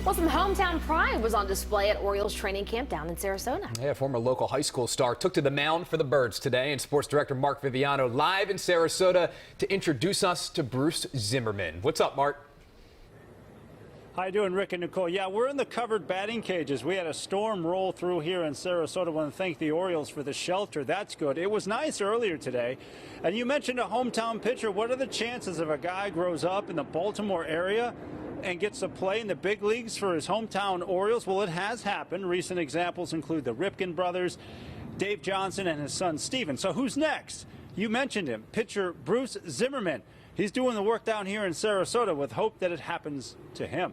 Well, some hometown pride was on display at Orioles training camp down in Sarasota. Yeah, former local high school star took to the mound for the Birds today, and sports director Mark Viviano live in Sarasota to introduce us to Bruce Zimmermann. What's up, Mark? How you doing, Rick and Nicole? Yeah, we're in the covered batting cages. We had a storm roll through here in Sarasota. I want to thank the Orioles for the shelter. That's good. It was nice earlier today. And you mentioned a hometown pitcher. What are the chances if a guy grows up in the Baltimore area and gets to play in the big leagues for his hometown Orioles? Well, it has happened. Recent examples include the Ripken brothers, Dave Johnson, and his son Steven. So who's next? You mentioned him, pitcher Bruce Zimmermann. He's doing the work down here in Sarasota with hope that it happens to him.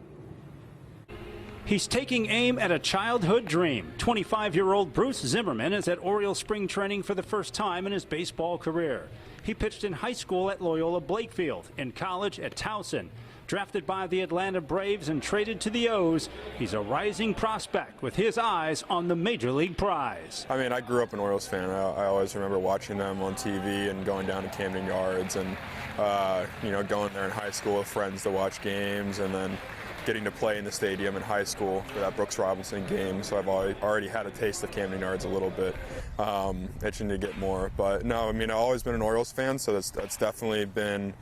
He's taking aim at a childhood dream. 25-year-old Bruce Zimmermann is at Orioles spring training for the first time in his baseball career. He pitched in high school at Loyola Blakefield, in college at Towson. Drafted by the Atlanta Braves and traded to the O's, he's a rising prospect with his eyes on the Major League prize. I mean, I grew up an Orioles fan. I always remember watching them on TV and going down to Camden Yards and, going there in high school with friends to watch games, and then getting to play in the stadium in high school for that Brooks Robinson game. So I've already had a taste of Camden Yards a little bit, itching to get more. But no, I mean, I've always been an Orioles fan, so that's definitely been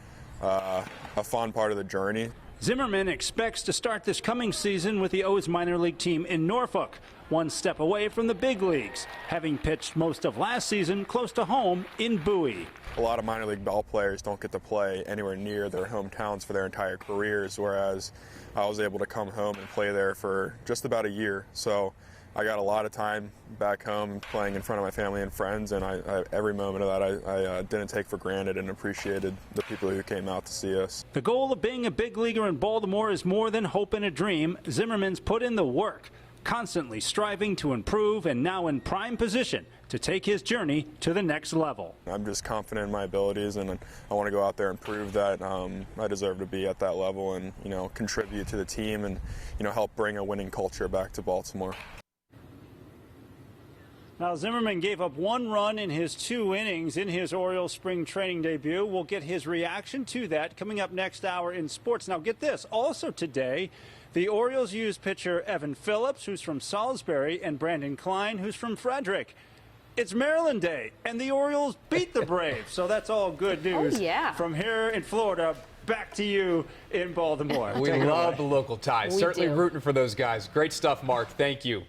a fun part of the journey. Zimmermann expects to start this coming season with the O's minor league team in Norfolk, one step away from the big leagues, having pitched most of last season close to home in Bowie. A lot of minor league ball players don't get to play anywhere near their hometowns for their entire careers, whereas I was able to come home and play there for just about a year. So I got a lot of time back home playing in front of my family and friends, and every moment of that I didn't take for granted and appreciated the people who came out to see us. The goal of being a big leaguer in Baltimore is more than hope and a dream. Zimmermann's put in the work, constantly striving to improve, and now in prime position to take his journey to the next level. I'm just confident in my abilities, and I want to go out there and prove that I deserve to be at that level and, contribute to the team and, help bring a winning culture back to Baltimore. Now, Zimmermann gave up one run in his 2 innings in his Orioles spring training debut. We'll get his reaction to that coming up next hour in sports. Now, get this. Also today, the Orioles used pitcher Evan Phillips, who's from Salisbury, and Brandon Klein, who's from Frederick. It's Maryland Day, and the Orioles beat the Braves, so that's all good news. Oh, yeah. From here in Florida, back to you in Baltimore. We love the local ties. Certainly do. rooting for those guys. Great stuff, Mark. Thank you.